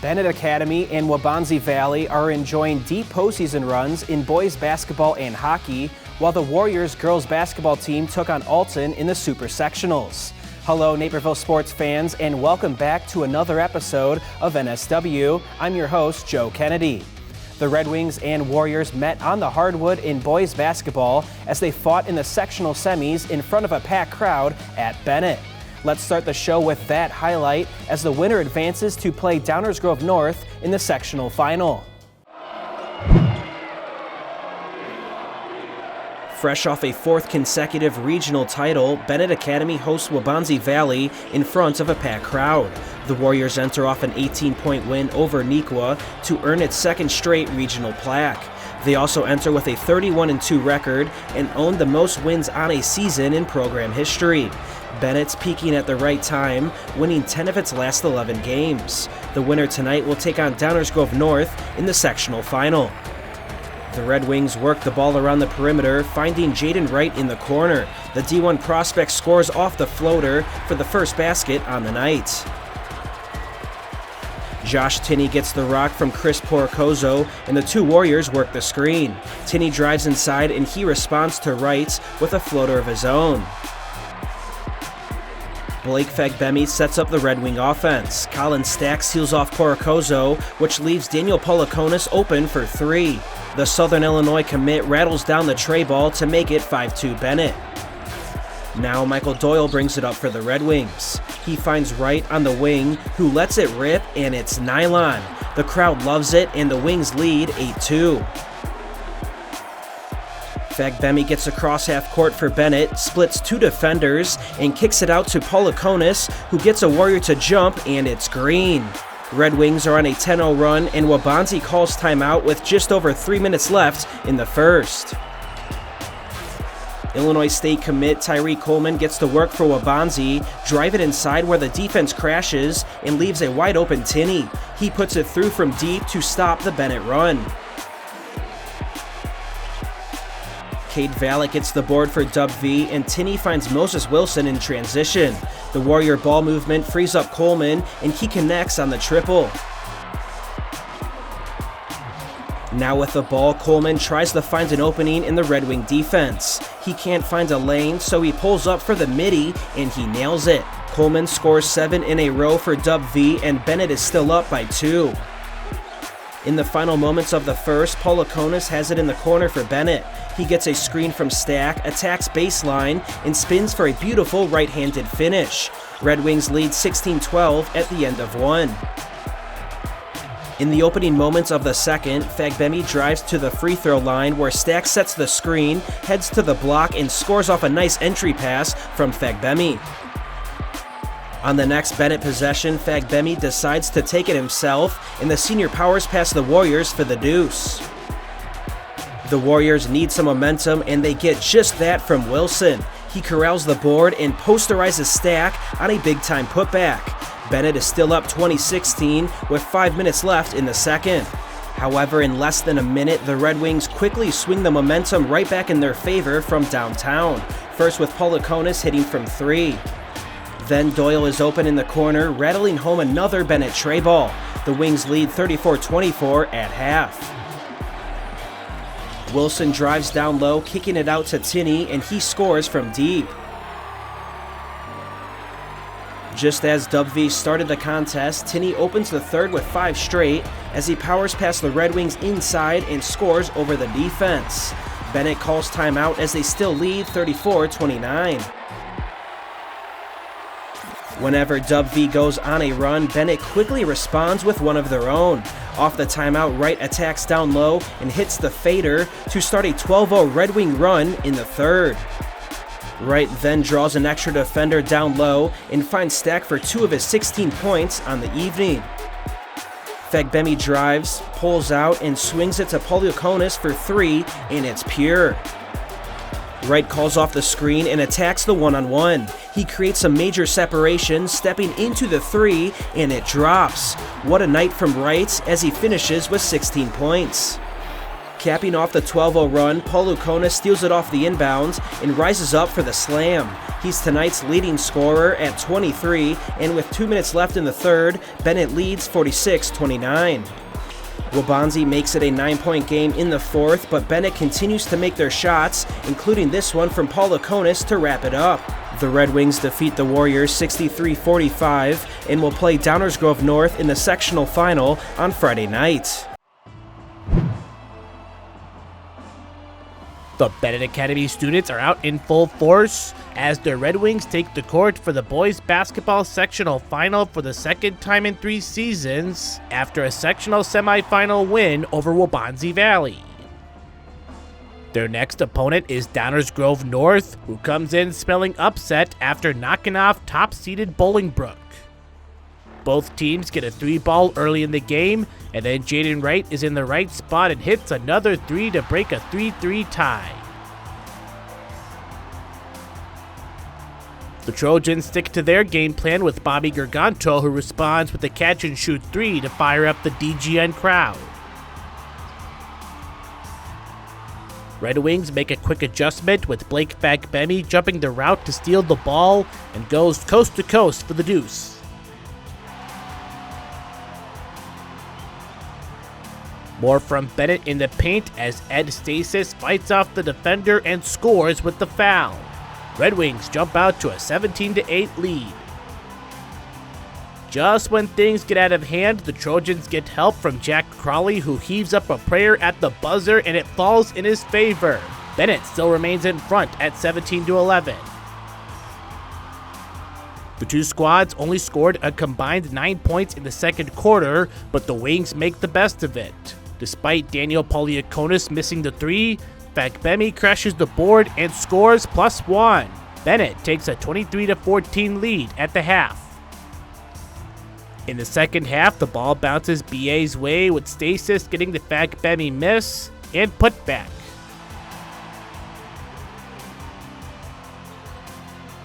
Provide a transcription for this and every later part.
Bennett Academy and Waubonsie Valley are enjoying deep postseason runs in boys basketball and hockey, while the Warriors girls basketball team took on Alton in the Super Sectionals. Hello, Naperville sports fans, and welcome back to another episode of NSW. I'm your host, Joe Kennedy. The Red Wings and Warriors met on the hardwood in boys basketball as they fought in the sectional semis in front of a packed crowd at Bennett. Let's start the show with that highlight as the winner advances to play Downers Grove North in the sectional final. Fresh off a fourth consecutive regional title, Bennett Academy hosts Waubonsie Valley in front of a packed crowd. The Warriors enter off an 18-point win over Neuqua to earn its second straight regional plaque. They also enter with a 31-2 record and own the most wins on a season in program history. Bennett's peaking at the right time, winning 10 of its last 11 games. The winner tonight will take on Downers Grove North in the sectional final. The Red Wings work the ball around the perimeter, finding Jaden Wright in the corner. The D1 prospect scores off the floater for the first basket on the night. Josh Tinney gets the rock from Chris Porcozo, and the two Warriors work the screen. Tinney drives inside, and he responds to Wright with a floater of his own. Blake Fagbemi sets up the Red Wing offense. Colin Stack seals off Porcozo, which leaves Daniel Policonis open for three. The Southern Illinois commit rattles down the tray ball to make it 5-2 Bennett. Now Michael Doyle brings it up for the Red Wings. He finds Wright on the wing, who lets it rip, and it's nylon. The crowd loves it, and the Wings lead 8-2. Fagbemi gets across half court for Bennett, splits two defenders, and kicks it out to Policonis, who gets a Warrior to jump, and it's green. Red Wings are on a 10-0 run, and Waubonsie calls timeout with just over 3 minutes left in the first. Illinois State commit Tyree Coleman gets to work for Waubonsie, drive it inside where the defense crashes, and leaves a wide-open Tinney. He puts it through from deep to stop the Bennett run. Cade Valek gets the board for Dub V, and Tinney finds Moses Wilson in transition. The Warrior ball movement frees up Coleman, and he connects on the triple. Now with the ball, Coleman tries to find an opening in the Red Wing defense. He can't find a lane, so he pulls up for the midi, and he nails it. Coleman scores 7 in a row for Dub V, and Bennett is still up by 2. In the final moments of the first, Policonis has it in the corner for Bennett. He gets a screen from Stack, attacks baseline, and spins for a beautiful right-handed finish. Red Wings lead 16-12 at the end of one. In the opening moments of the second, Fagbemi drives to the free throw line where Stack sets the screen, heads to the block, and scores off a nice entry pass from Fagbemi. On the next Bennett possession, Fagbemi decides to take it himself, and the senior powers past the Warriors for the deuce. The Warriors need some momentum, and they get just that from Wilson. He corrals the board and posterizes Stack on a big-time putback. Bennett is still up 20-16 with 5 minutes left in the second. However, in less than a minute, the Red Wings quickly swing the momentum right back in their favor from downtown. First with Policonis hitting from 3. Then Doyle is open in the corner, rattling home another Bennett tray ball. The Wings lead 34-24 at half. Wilson drives down low, kicking it out to Tinney, and he scores from deep. Just as Dub V started the contest, Tinney opens the third with 5 straight as he powers past the Red Wings inside and scores over the defense. Bennett calls timeout as they still lead 34-29. Whenever Dub V goes on a run, Bennett quickly responds with one of their own. Off the timeout, Wright attacks down low and hits the fader to start a 12-0 Red Wing run in the third. Wright then draws an extra defender down low and finds Stack for 2 of his 16 points on the evening. Fagbemi drives, pulls out, and swings it to Policonis for 3, and it's pure. Wright calls off the screen and attacks the one-on-one. He creates a major separation, stepping into the 3, and it drops. What a night from Wright as he finishes with 16 points. Capping off the 12-0 run, Polukonis steals it off the inbounds and rises up for the slam. He's tonight's leading scorer at 23, and with 2 minutes left in the third, Bennett leads 46-29. Waubonsie makes it a 9-point game in the fourth, but Bennett continues to make their shots, including this one from Polukonis to wrap it up. The Red Wings defeat the Warriors 63-45 and will play Downers Grove North in the sectional final on Friday night. The Bennett Academy students are out in full force as the Red Wings take the court for the boys basketball sectional final for the second time in 3 seasons after a sectional semifinal win over Waubonsie Valley. Their next opponent is Downers Grove North, who comes in spelling upset after knocking off top-seeded Bolingbrook. Both teams get a 3-ball early in the game, and then Jaden Wright is in the right spot and hits another 3 to break a 3-3 tie. The Trojans stick to their game plan with Bobby Garganto, who responds with a catch-and-shoot 3 to fire up the DGN crowd. Red Wings make a quick adjustment with Blake Fagbemi jumping the route to steal the ball and goes coast to coast for the deuce. More from Bennett in the paint as Ed Stasis fights off the defender and scores with the foul. Red Wings jump out to a 17-8 lead. Just when things get out of hand, the Trojans get help from Jack Crawley, who heaves up a prayer at the buzzer and it falls in his favor. Bennett still remains in front at 17-11. The two squads only scored a combined 9 points in the second quarter, but the Wings make the best of it. Despite Daniel Poliakonis missing the 3, Fagbemi crashes the board and scores +1. Bennett takes a 23-14 lead at the half. In the second half, the ball bounces BA's way with Stasis getting the Fagbemi miss and putback.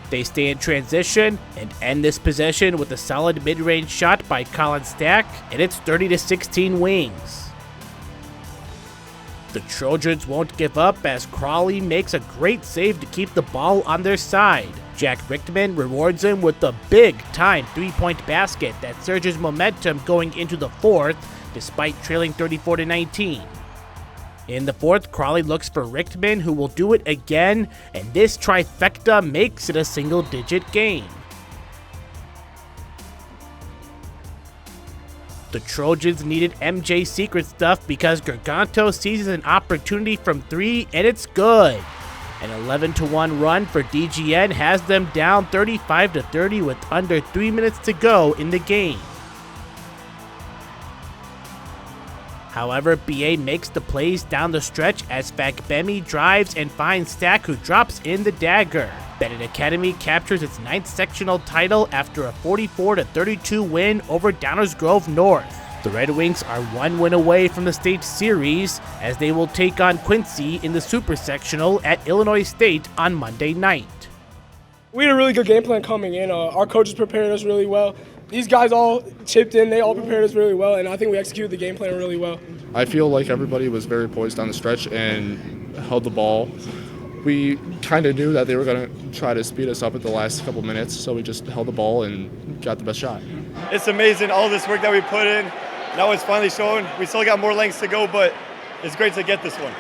They stay in transition and end this possession with a solid mid-range shot by Colin Stack, and it's 30-16 Wings. The Trojans won't give up as Crawley makes a great save to keep the ball on their side. Jack Richtman rewards him with a big-time 3-point basket that surges momentum going into the fourth, despite trailing 34-19. In the fourth, Crawley looks for Richtman, who will do it again, and this trifecta makes it a single-digit game. The Trojans needed MJ secret stuff because Garganto seizes an opportunity from 3, and it's good. An 11-1 run for DGN has them down 35-30 with under 3 minutes to go in the game. However, BA makes the plays down the stretch as Fagbemi drives and finds Stack, who drops in the dagger. Bennett Academy captures its 9th sectional title after a 44-32 win over Downers Grove North. The Red Wings are 1 win away from the state series as they will take on Quincy in the Super Sectional at Illinois State on Monday night. We had a really good game plan coming in. Our coaches prepared us really well. These guys all chipped in. They all prepared us really well, and I think we executed the game plan really well. I feel like everybody was very poised down the stretch and held the ball. We kind of knew that they were going to try to speed us up at the last couple minutes, so we just held the ball and got the best shot. It's amazing, all this work that we put in. Now it's finally showing. We still got more lengths to go, but it's great to get this one.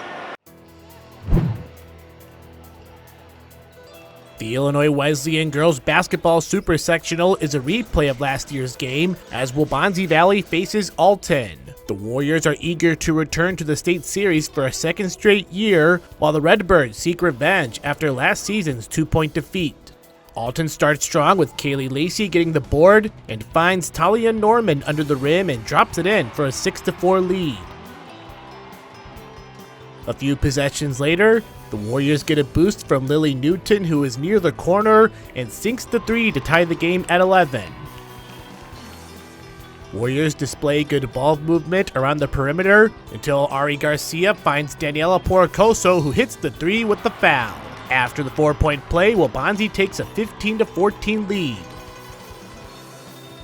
The Illinois Wesleyan girls basketball super sectional is a replay of last year's game as Waubonsie Valley faces Alton. The Warriors are eager to return to the state series for a second straight year, while the Redbirds seek revenge after last season's 2-point defeat. Alton starts strong with Kaylee Lacey getting the board and finds Talia Norman under the rim and drops it in for a 6-4 lead. A few possessions later, the Warriors get a boost from Lily Newton, who is near the corner and sinks the 3 to tie the game at 11. Warriors display good ball movement around the perimeter until Ari Garcia finds Daniela Porcoso, who hits the 3 with the foul. After the 4-point play, Waubonsie takes a 15-14 lead.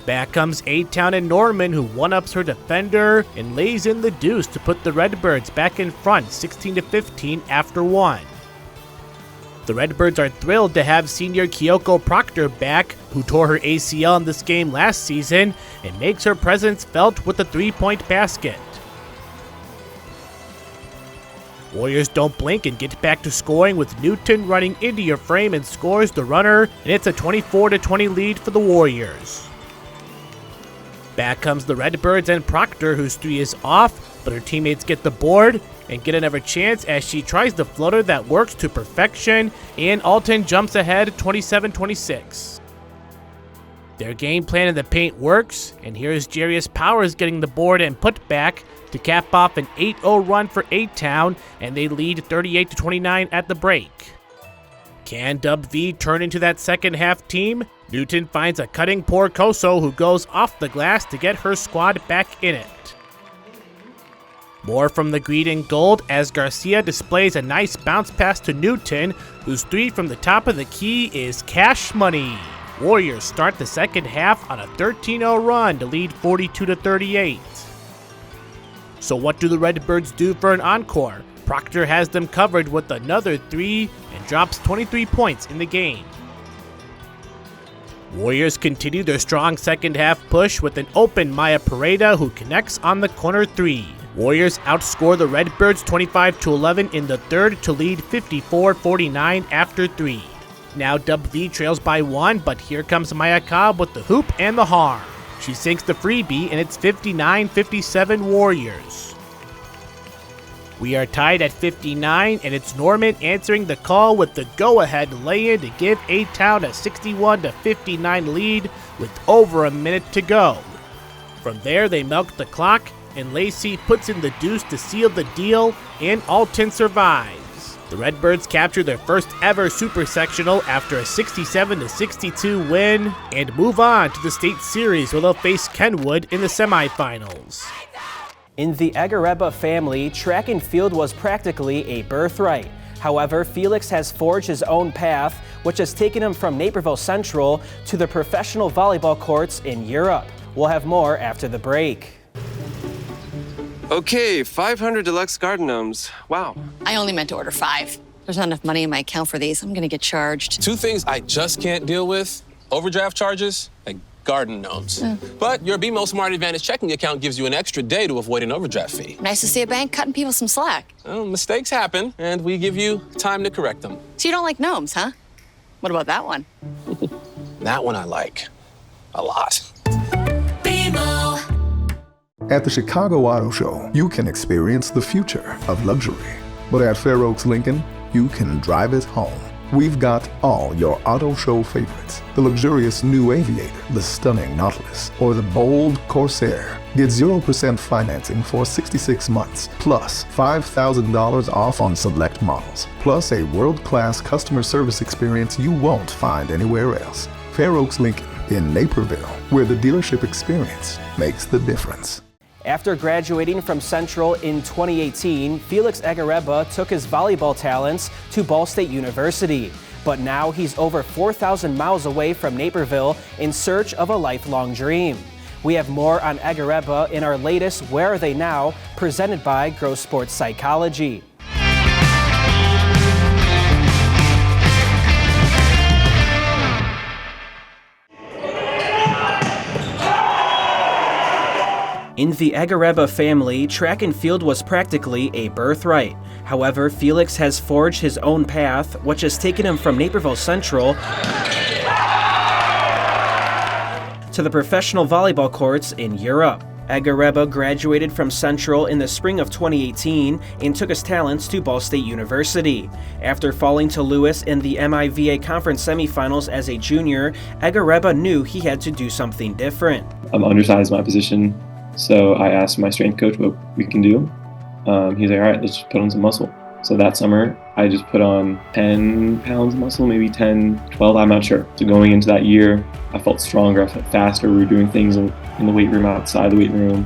Back comes A-Town and Norman, who one-ups her defender and lays in the deuce to put the Redbirds back in front 16-15 after 1. The Redbirds are thrilled to have senior Kyoko Proctor back, who tore her ACL in this game last season and makes her presence felt with a 3-point basket. Warriors don't blink and get back to scoring with Newton running into your frame and scores the runner, and it's a 24-20 lead for the Warriors. Back comes the Redbirds and Proctor, whose 3 is off, but her teammates get the board and get another chance as she tries the floater that works to perfection, and Alton jumps ahead 27-26. Their game plan in the paint works, and here's Jarius Powers getting the board and put back to cap off an 8-0 run for A-Town, and they lead 38-29 at the break. Can Dub V turn into that second half team? Newton finds a cutting Porcoso, who goes off the glass to get her squad back in it. More from the green and gold as Garcia displays a nice bounce pass to Newton, whose 3 from the top of the key is cash money. Warriors start the second half on a 13-0 run to lead 42-38. So what do the Redbirds do for an encore? Proctor has them covered with another 3 and drops 23 points in the game. Warriors continue their strong second half push with an open Maya Pareda, who connects on the corner 3. Warriors outscore the Redbirds 25-11 in the third to lead 54-49 after 3. Now Dub V trails by 1, but here comes Maya Cobb with the hoop and the harm. She sinks the freebie, and it's 59-57 Warriors. We are tied at 59, and it's Norman answering the call with the go-ahead lay-in to give A-Town a 61-59 lead with over a minute to go. From there, they milk the clock, and Lacey puts in the deuce to seal the deal, and Alton survives. The Redbirds capture their first ever Super Sectional after a 67-62 win, and move on to the state series where they'll face Kenwood in the semifinals. In the Egharevba family, track and field was practically a birthright. However, Felix has forged his own path, which has taken him from Naperville Central to the professional volleyball courts in Europe. We'll have more after the break. Okay, 500 deluxe garden gnomes. Wow. I only meant to order 5. There's not enough money in my account for these. I'm gonna get charged. 2 things I just can't deal with: overdraft charges and garden gnomes. But your BMO Smart Advantage checking account gives you an extra day to avoid an overdraft fee. Nice to see a bank cutting people some slack. Well, mistakes happen, and we give you time to correct them. So you don't like gnomes, huh? What about that one? That one I like a lot. At the Chicago Auto Show, you can experience the future of luxury. But at Fair Oaks Lincoln, you can drive it home. We've got all your auto show favorites. The luxurious new Aviator, the stunning Nautilus, or the bold Corsair. Get 0% financing for 66 months, plus $5,000 off on select models, plus a world-class customer service experience you won't find anywhere else. Fair Oaks Lincoln in Naperville, where the dealership experience makes the difference. After graduating from Central in 2018, Felix Egharevba took his volleyball talents to Ball State University. But now he's over 4,000 miles away from Naperville in search of a lifelong dream. We have more on Egharevba in our latest Where Are They Now, presented by Gross Sports Psychology. In the Egharevba family, track and field was practically a birthright. However, Felix has forged his own path, which has taken him from Naperville Central to the professional volleyball courts in Europe. Egharevba graduated from Central in the spring of 2018 and took his talents to Ball State University. After falling to Lewis in the MIVA conference semifinals as a junior, Egharevba knew he had to do something different. I'm undersized in my position. So I asked my strength coach what we can do. He's like, all right, let's just put on some muscle. So that summer, I just put on 10 pounds of muscle, maybe 10, 12, I'm not sure. So going into that year, I felt stronger, I felt faster. We were doing things in the weight room, outside the weight room.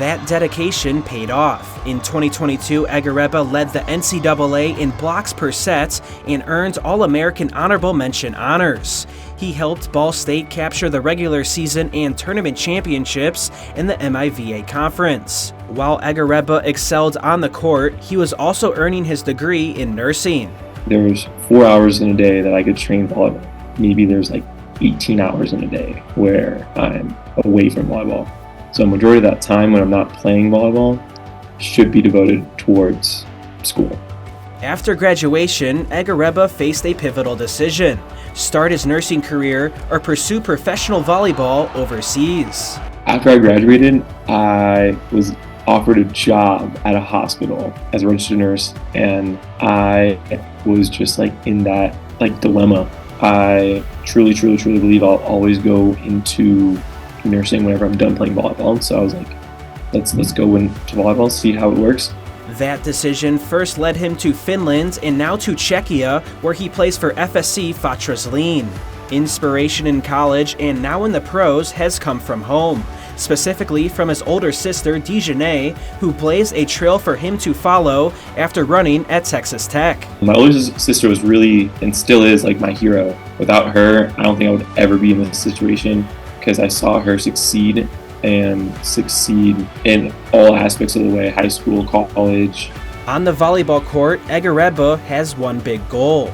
That dedication paid off. In 2022, Egharevba led the NCAA in blocks per set and earned All-American Honorable Mention honors. He helped Ball State capture the regular season and tournament championships in the MIVA conference. While Egharevba excelled on the court, he was also earning his degree in nursing. There's 4 hours in a day that I could train volleyball. Maybe there's like 18 hours in a day where I'm away from volleyball. So the majority of that time when I'm not playing volleyball should be devoted towards school. After graduation, Egharevba faced a pivotal decision: start his nursing career or pursue professional volleyball overseas. After I graduated, I was offered a job at a hospital as a registered nurse, and I was just like in that dilemma. I truly believe I'll always go into nursing whenever I'm done playing volleyball. So I was like, let's go into volleyball, see how it works. That decision first led him to Finland and now to Czechia, where he plays for FSC Vatroslín. Inspiration in college and now in the pros has come from home, specifically from his older sister Dejanay, who blazed a trail for him to follow after running at Texas Tech. My older sister was really, and still is, like my hero. Without her, I don't think I would ever be in this situation, because I saw her succeed in all aspects of the way: high school, college. On the volleyball court, Egharevba has one big goal.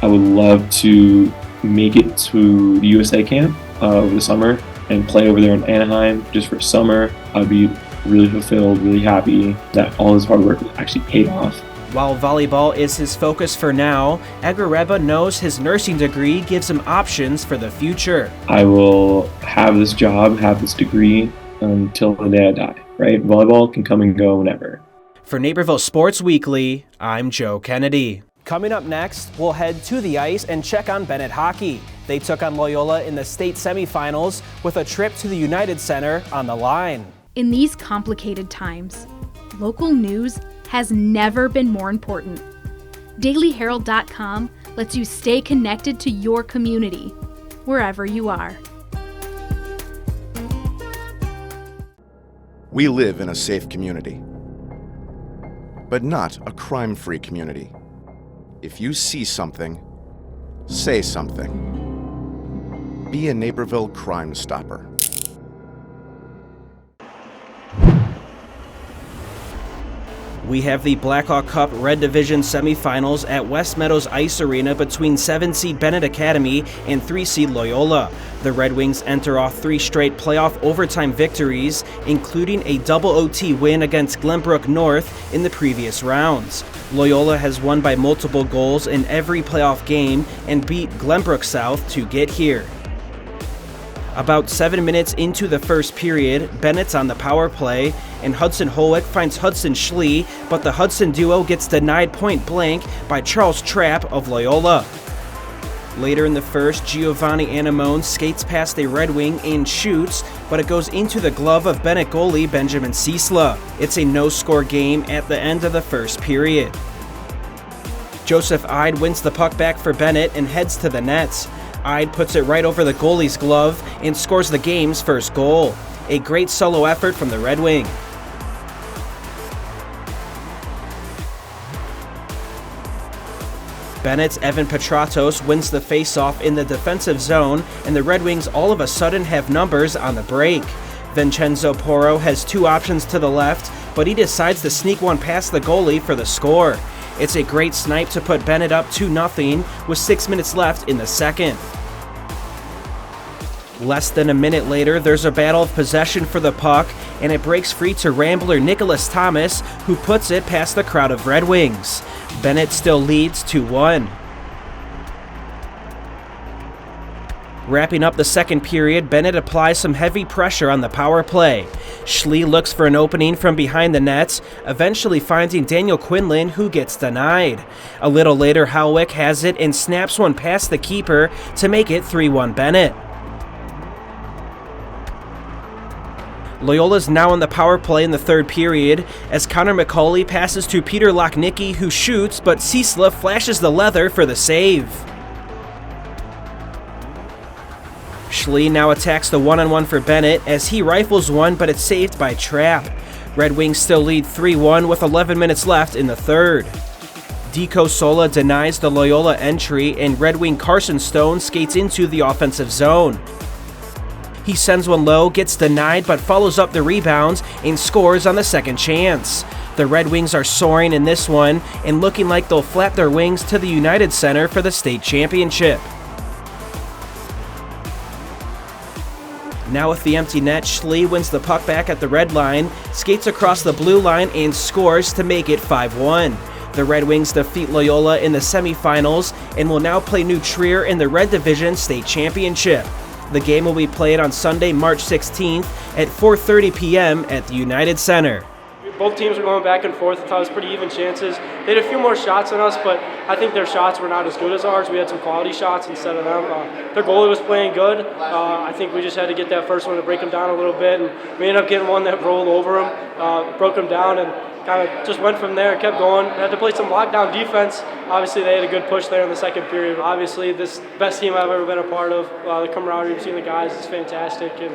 I would love to make it to the USA camp over the summer and play over there in Anaheim just for summer. I'd be really fulfilled, really happy that all his hard work actually paid off. While volleyball is his focus for now, Egharevba knows his nursing degree gives him options for the future. I will have this job, have this degree until the day I die, right? Volleyball can come and go whenever. For Naperville Sports Weekly, I'm Joe Kennedy. Coming up next, we'll head to the ice and check on Bennett hockey. They took on Loyola in the state semifinals with a trip to the United Center on the line. In these complicated times, local news has never been more important. DailyHerald.com lets you stay connected to your community, wherever you are. We live in a safe community, but not a crime-free community. If you see something, say something. Be a Naperville Crime Stopper. We have the Blackhawk Cup Red Division semifinals at West Meadows Ice Arena between 7-seed Bennett Academy and 3-seed Loyola. The Red Wings enter off 3 straight playoff overtime victories, including a double OT win against Glenbrook North in the previous rounds. Loyola has won by multiple goals in every playoff game and beat Glenbrook South to get here. About 7 minutes into the first period, Bennett's on the power play, and Hudson Holwick finds Hudson Schlee, but the Hudson duo gets denied point blank by Charles Trapp of Loyola. Later in the first, Giovanni Anamone skates past a Red Wing and shoots, but it goes into the glove of Bennett goalie Benjamin Ciesla. It's a no-score game at the end of the first period. Joseph Ide wins the puck back for Bennett and heads to the net. Ide puts it right over the goalie's glove and scores the game's first goal. A great solo effort from the Red Wing. Bennett's Evan Petratos wins the faceoff in the defensive zone, and the Red Wings all of a sudden have numbers on the break. Vincenzo Porro has 2 options to the left, but he decides to sneak one past the goalie for the score. It's a great snipe to put Bennett up 2-0 with 6 minutes left in the second. Less than a minute later, there's a battle of possession for the puck, and it breaks free to Rambler Nicholas Thomas, who puts it past the crowd of Red Wings. Bennett still leads 2-1. Wrapping up the second period, Bennett applies some heavy pressure on the power play. Schlee looks for an opening from behind the net, eventually finding Daniel Quinlan, who gets denied. A little later, Holwick has it and snaps one past the keeper to make it 3-1 Bennett. Loyola's now on the power play in the third period as Connor McCauley passes to Peter Lochnicki, who shoots, but Ciesla flashes the leather for the save. Schlee now attacks the one-on-one for Bennett as he rifles one, but it's saved by Trapp. Red Wings still lead 3-1 with 11 minutes left in the third. Deco Sola denies the Loyola entry, and Red Wing Carson Stone skates into the offensive zone. He sends one low, gets denied, but follows up the rebounds and scores on the second chance. The Red Wings are soaring in this one and looking like they'll flap their wings to the United Center for the state championship. Now with the empty net, Schley wins the puck back at the red line, skates across the blue line, and scores to make it 5-1. The Red Wings defeat Loyola in the semifinals and will now play New Trier in the Red Division State Championship. The game will be played on Sunday, March 16th at 4:30 p.m. at the United Center. Both teams were going back and forth. I thought it was pretty even chances. They had a few more shots than us, but I think their shots were not as good as ours. We had some quality shots instead of them. Their goalie was playing good. I think we just had to get that first one to break them down a little bit, and we ended up getting one that rolled over them, broke them down, and kind of just went from there, kept going. Had to play some lockdown defense. Obviously, they had a good push there in the second period. Obviously, this best team I've ever been a part of. The camaraderie between the guys is fantastic, and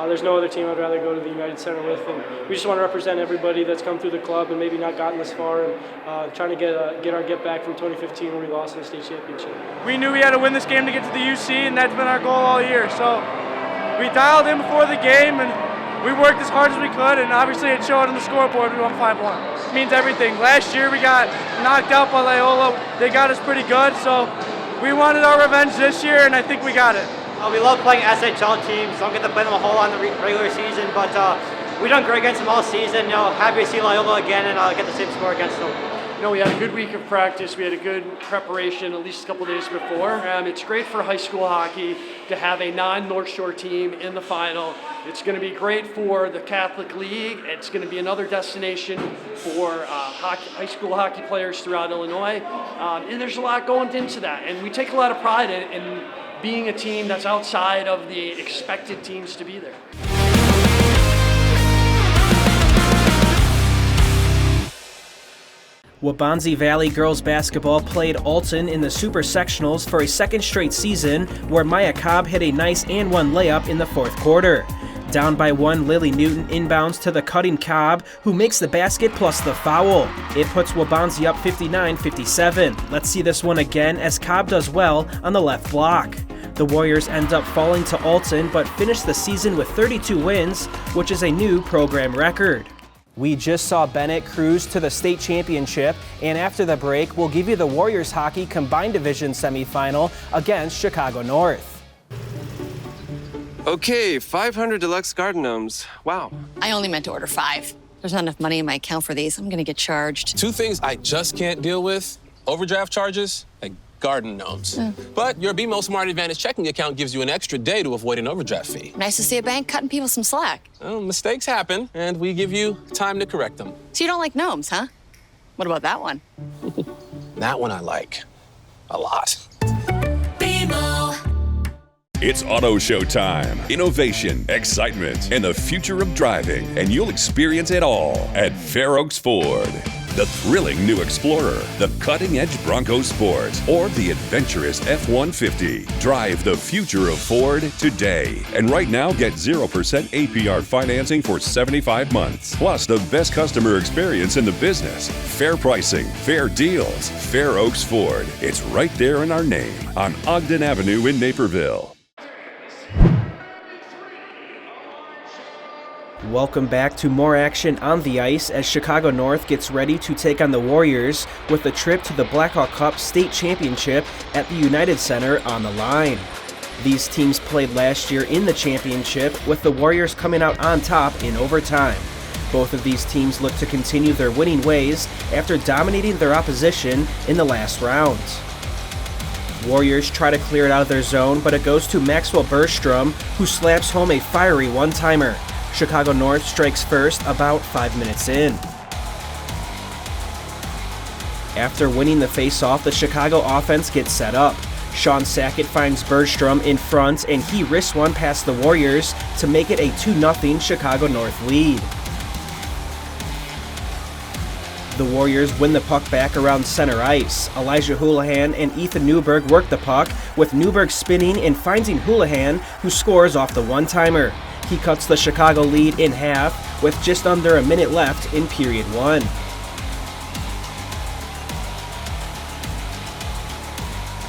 there's no other team I'd rather go to the United Center with. And we just want to represent everybody that's come through the club and maybe not gotten this far, and trying to get our get back from 2015 when we lost in the state championship. We knew we had to win this game to get to the UC, and that's been our goal all year. So we dialed in before the game, and we worked as hard as we could, and obviously it showed on the scoreboard. We won 5-1. It means everything. Last year we got knocked out by Loyola. They got us pretty good, so we wanted our revenge this year, and I think we got it. We love playing SHL teams. Don't get to play them a whole lot in the regular season, but we've done great against them all season. Happy to see Loyola again and get the same score against them. We had a good week of practice. We had a good preparation at least a couple days before. It's great for high school hockey to have a non-North Shore team in the final. It's going to be great for the Catholic League. It's going to be another destination for high school hockey players throughout Illinois. And there's a lot going into that. And we take a lot of pride in being a team that's outside of the expected teams to be there. Waubonsie Valley girls basketball played Alton in the Super Sectionals for a second straight season, where Maya Cobb hit a nice and one layup in the fourth quarter. Down by one, Lily Newton inbounds to the cutting Cobb, who makes the basket plus the foul. It puts Waubonsie up 59-57. Let's see this one again as Cobb does well on the left block. The Warriors end up falling to Alton, but finish the season with 32 wins, which is a new program record. We just saw Bennett cruise to the state championship, and after the break, we'll give you the Warriors hockey combined division semifinal against Chicago North. Okay, 500 deluxe garden gnomes. Wow. I only meant to order 5. There's not enough money in my account for these. I'm gonna get charged. 2 things I just can't deal with: overdraft charges and garden gnomes. But your BMO Smart Advantage checking account gives you an extra day to avoid an overdraft fee. Nice to see a bank cutting people some slack. Well, mistakes happen, and we give you time to correct them. So you don't like gnomes, huh? What about that one? That one I like a lot. It's auto show time. Innovation, excitement, and the future of driving. And you'll experience it all at Fair Oaks Ford. The thrilling new Explorer, the cutting-edge Bronco Sport, or the adventurous F-150. Drive the future of Ford today. And right now, get 0% APR financing for 75 months. Plus, the best customer experience in the business. Fair pricing, fair deals. Fair Oaks Ford. It's right there in our name on Ogden Avenue in Naperville. Welcome back to more action on the ice as Chicago North gets ready to take on the Warriors with a trip to the Blackhawk Cup State Championship at the United Center on the line. These teams played last year in the championship, with the Warriors coming out on top in overtime. Both of these teams look to continue their winning ways after dominating their opposition in the last round. Warriors try to clear it out of their zone, but it goes to Maxwell Bergstrom, who slaps home a fiery one-timer. Chicago North strikes first about 5 minutes in. After winning the face-off, the Chicago offense gets set up. Sean Sackett finds Bergstrom in front, and he wrists one past the Warriors to make it a 2-0 Chicago North lead. The Warriors win the puck back around center ice. Elijah Houlihan and Ethan Newberg work the puck, with Newberg spinning and finding Houlihan, who scores off the one-timer. He cuts the Chicago lead in half, with just under a minute left in period 1.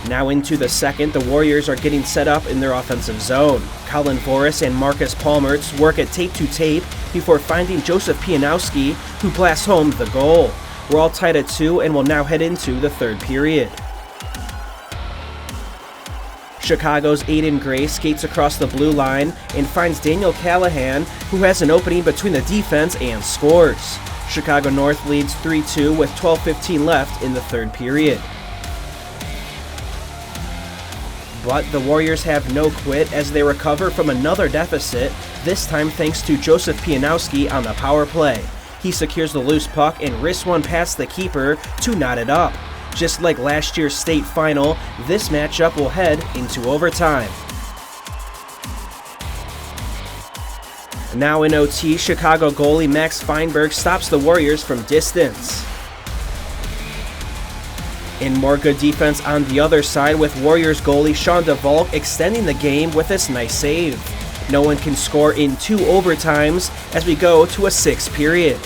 Now into the second, the Warriors are getting set up in their offensive zone. Colin Voris and Marcus Palmertz work at tape-to-tape before finding Joseph Pianowski, who blasts home the goal. We're all tied at 2 and will now head into the third period. Chicago's Aiden Gray skates across the blue line and finds Daniel Callahan, who has an opening between the defense and scores. Chicago North leads 3-2 with 12:15 left in the third period. But the Warriors have no quit as they recover from another deficit, this time thanks to Joseph Pianowski on the power play. He secures the loose puck and wrists one past the keeper to knot it up. Just like last year's state final, this matchup will head into overtime. Now in OT, Chicago goalie Max Feinberg stops the Warriors from distance. And more good defense on the other side with Warriors goalie Sean DeVolk extending the game with this nice save. No one can score in 2 overtimes as we go to a 6th period.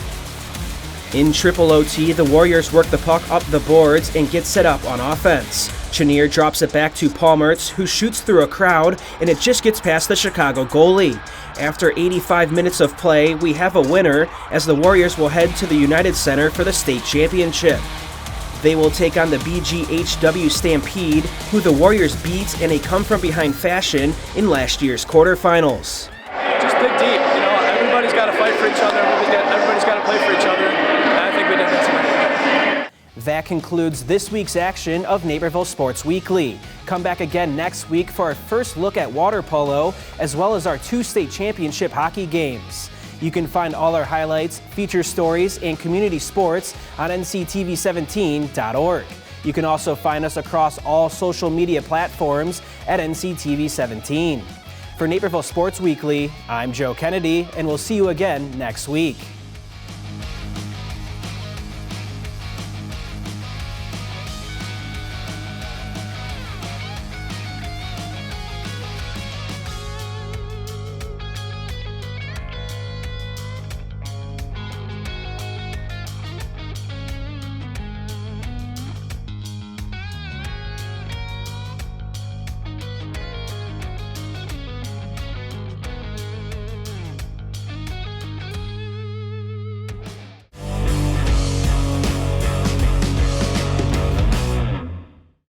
In triple OT, the Warriors work the puck up the boards and get set up on offense. Chenier drops it back to Palmertz, who shoots through a crowd, and it just gets past the Chicago goalie. After 85 minutes of play, we have a winner as the Warriors will head to the United Center for the state championship. They will take on the BGHW Stampede, who the Warriors beat in a come-from-behind fashion in last year's quarterfinals. Just dig deep, everybody's got to fight for each other, everybody's got to play for each other, and I think we did that tonight. That concludes this week's action of Naperville Sports Weekly. Come back again next week for our first look at water polo, as well as our 2 state championship hockey games. You can find all our highlights, feature stories, and community sports on nctv17.org. You can also find us across all social media platforms at NCTV17. For Naperville Sports Weekly, I'm Joe Kennedy, and we'll see you again next week.